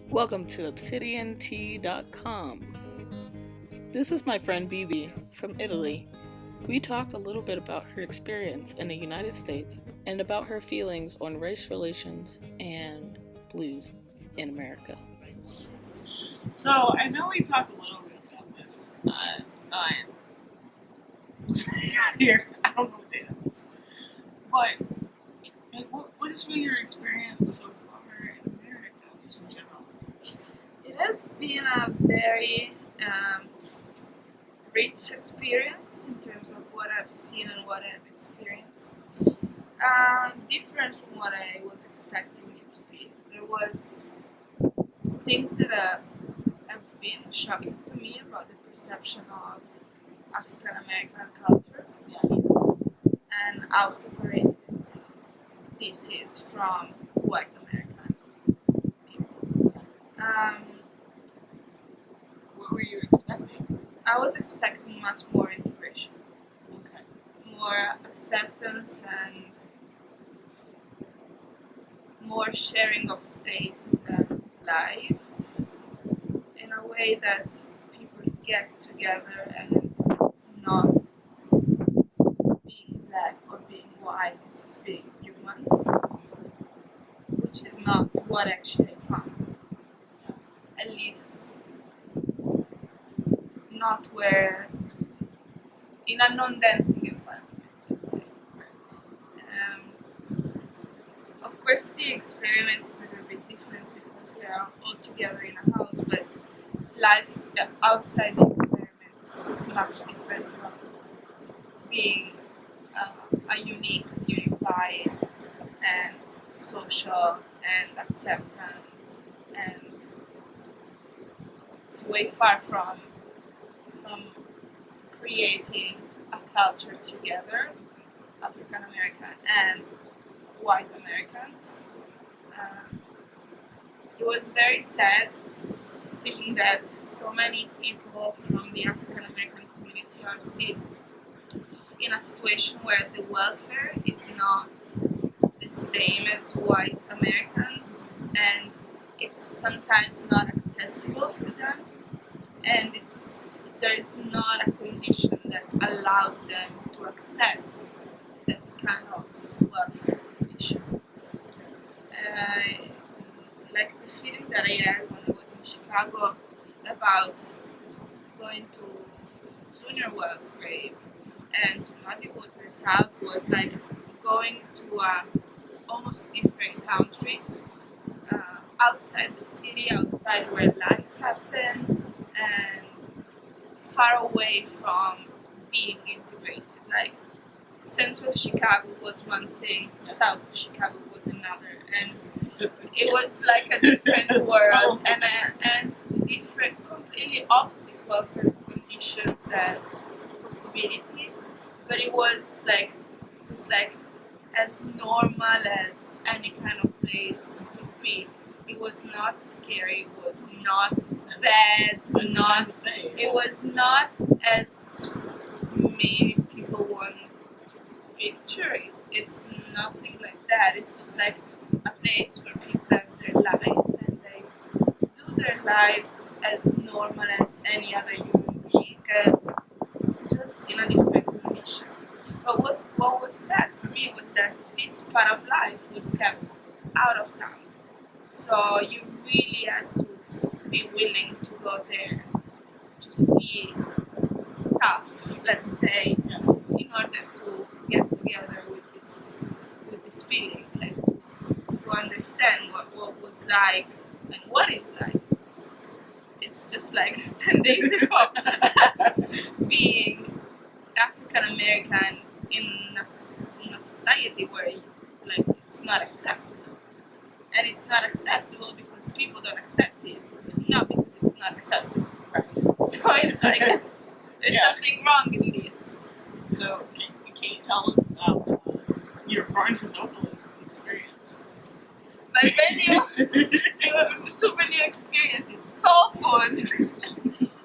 Welcome to obsidiant.com. This is my friend Bibi from Italy. We talk a little bit about her experience in the United States and about her feelings on race relations and blues in America. So I know we talked a little bit about this on here. I don't know what day that is, but like, what has been your experience so far in America, just in general? It has been a very rich experience in terms of what I've seen and what I've experienced. Different from what I was expecting it to be. There was things that have been shocking to me about the perception of African American culture, and how separated this is from white American people. What were you expecting? I was expecting much more integration, Okay. more acceptance, and more sharing of spaces and lives in a way that people get together and it's not being black or being white, it's just being humans, which is not what actually I found. At least not where, in a non-dancing environment, let's say. Of course, the experiment is a little bit different because we are all together in a house, but life outside the experiment is much different from being a unique, unified, and social and acceptant, and it's way far from creating a culture together, African American and white Americans. Um, it was very sad seeing that so many people from the African American community are still in a situation where the welfare is not the same as white Americans, and it's sometimes not accessible for them, and there is not a condition that allows them to access that kind of welfare condition. Uh, like the feeling that I had when I was in Chicago about going to Junior Wells' grave and to Muddy Waters' house was like going to a almost different country, outside the city, outside where life happened, and far away from being integrated. Like Central Chicago was one thing, South Chicago was another, and it was like a different world and different, completely opposite welfare conditions and possibilities. But it was like just like as normal as any kind of place could be. It was not scary. It was not bad. Not. It was not as maybe people want to picture it. It's nothing like that. It's just like a place where people have their lives and they do their lives as normal as any other human being, and just in a different condition. But what was sad for me was that this part of life was kept out of town. So you really had to be willing to go there to see stuff, let's say, in order to get together with this feeling, like to understand what was like and what is like. Because it's just like 10 days ago being African American in in a society where like it's not acceptable, and it's not acceptable because people don't accept it, not because it's not acceptable. So it's like there's something wrong in this. So can you tell them about your Barnes and Noble experience? My super new experience is soul food.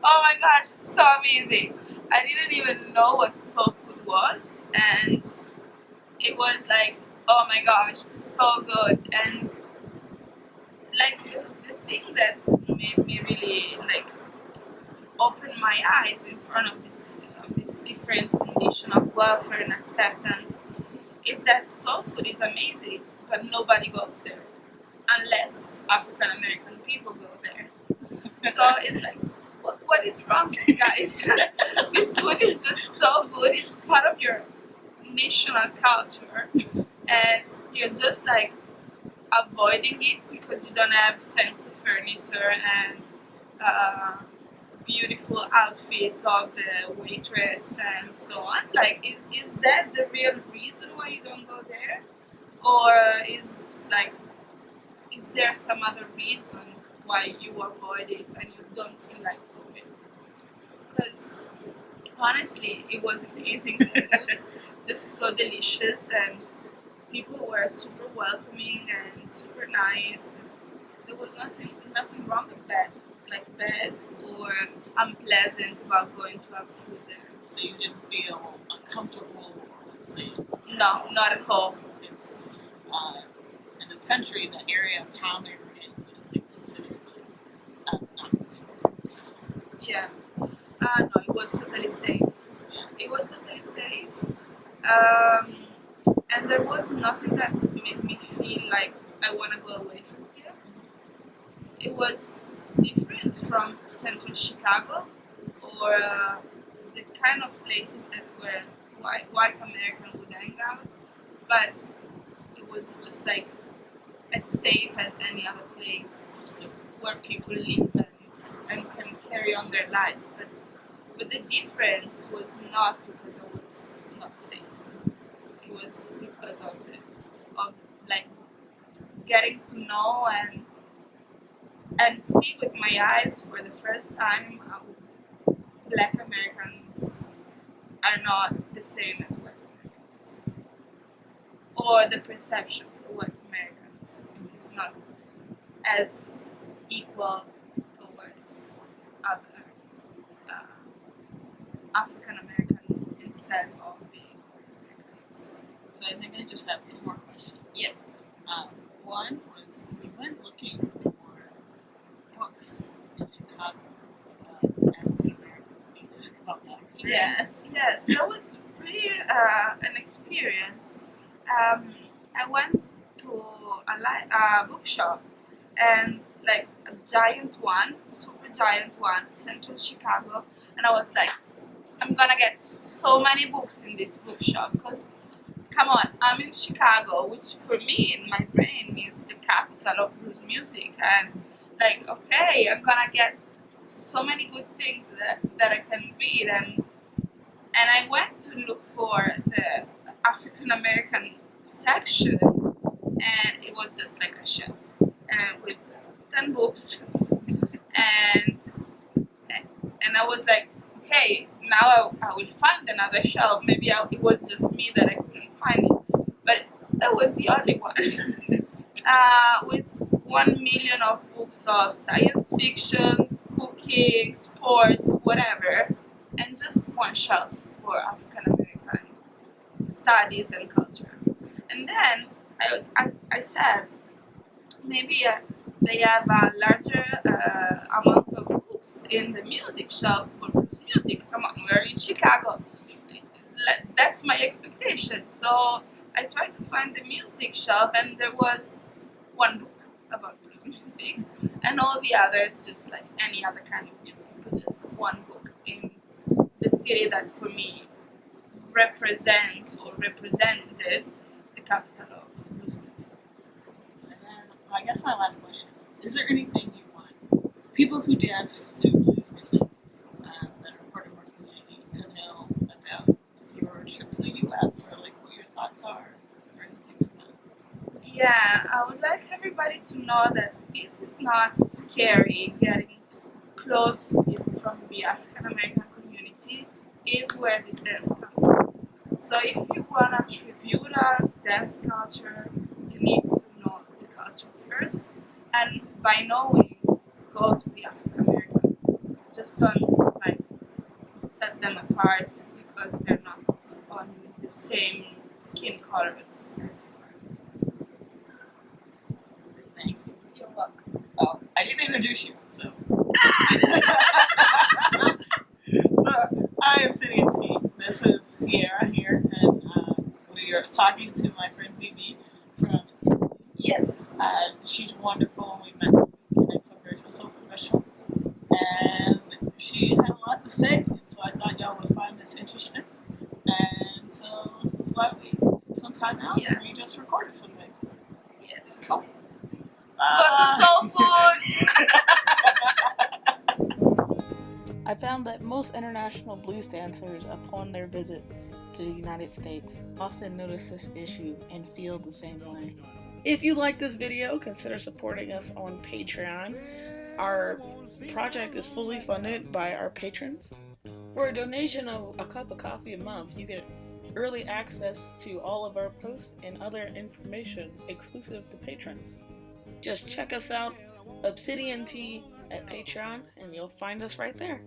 Oh my gosh, it's so amazing. I didn't even know what soul food was, and it was like, oh my gosh, so good. And like the thing that made me really like open my eyes in front of this different condition of welfare and acceptance is that soul food is amazing, but nobody goes there unless African American people go there. So it's like, what is wrong, guys? This food is just so good. It's part of your national culture, and you're just like avoiding it because you don't have fancy furniture and beautiful outfit of the waitress and so on. Like, is that the real reason why you don't go there, or is there some other reason why you avoid it and you don't feel like going? Because honestly, it was amazing food, just so delicious, and people were super welcoming and super nice. There was nothing wrong with that, like bad or unpleasant about going to have food there. So you didn't feel uncomfortable, let's say, No, not at all. it's, in this country, the area of town they were in, they considered not really town. Yeah. No, it was totally safe. Yeah. It was totally safe. And there was nothing that made me feel like I want to go away from here. It was different from central Chicago or the kind of places that where white American would hang out, but it was just like as safe as any other place, just where people live and can carry on their lives. But the difference was not because I was not safe. It was because of like getting to know and see with my eyes for the first time how Black Americans are not the same as white Americans, or the perception for white Americans is not as equal towards other African American instead of being white Americans. So I think I just have two more questions. Yep. One was we went looking for books in Chicago about African Americans. Can you talk about that experience? Yes, that was really an experience. I went to a bookshop and like a giant one, super giant one, central Chicago, and I was like, I'm gonna get so many books in this bookshop because come on, I'm in Chicago, which for me in my brain is the capital of blues music, and like, okay, I'm gonna get so many good things that I can read, and I went to look for the African American section, and it was just like a shelf, and with 10 books, and I was like, okay, now I will find another shelf. Maybe it was just me that I couldn't find it, but that was the only one. With 1 million of books of science fiction, cooking, sports, whatever, and just one shelf for African American studies and culture. And then I said, maybe they have a larger amount of books in the music shelf for blues music. Come on, we're in Chicago. That's my expectation. So I tried to find the music shelf, and there was one book about blues music, and all the others just like any other kind of music, but just one book in the city that for me represents or represented the capital of blues music. And then I guess my last question is there anything you want people who dance to blues music that are part of our community to know about your trip to the US, or like what your thoughts are or anything like that? Yeah, I would like everybody to know that this is not scary. Getting too close to people from the African American community is where this dance comes from. So if you want to tribute a dance culture, you need to know the culture first, and by knowing, go to the African American. Just don't like set them apart because they're not on the same skin colors as you are. Thank you. You're welcome. Oh, I didn't introduce you, so. So, hi, Obsidian Tea. This is Sierra here, and we are talking to my friend Bibi from. Yes. She's wonderful, and we met this week, and I took her to a soul food restaurant, and she had a lot to say, and so I thought y'all would find this interesting, and so this is why we took some time out and we Yes. just recorded some things. Yes. Cool. Go to soul food. I found that most international blues dancers, upon their visit to the United States, often notice this issue and feel the same way. If you like this video, consider supporting us on Patreon. Our project is fully funded by our patrons. For a donation of a cup of coffee a month, you get early access to all of our posts and other information exclusive to patrons. Just check us out, Obsidian Tea, at Patreon, and you'll find us right there.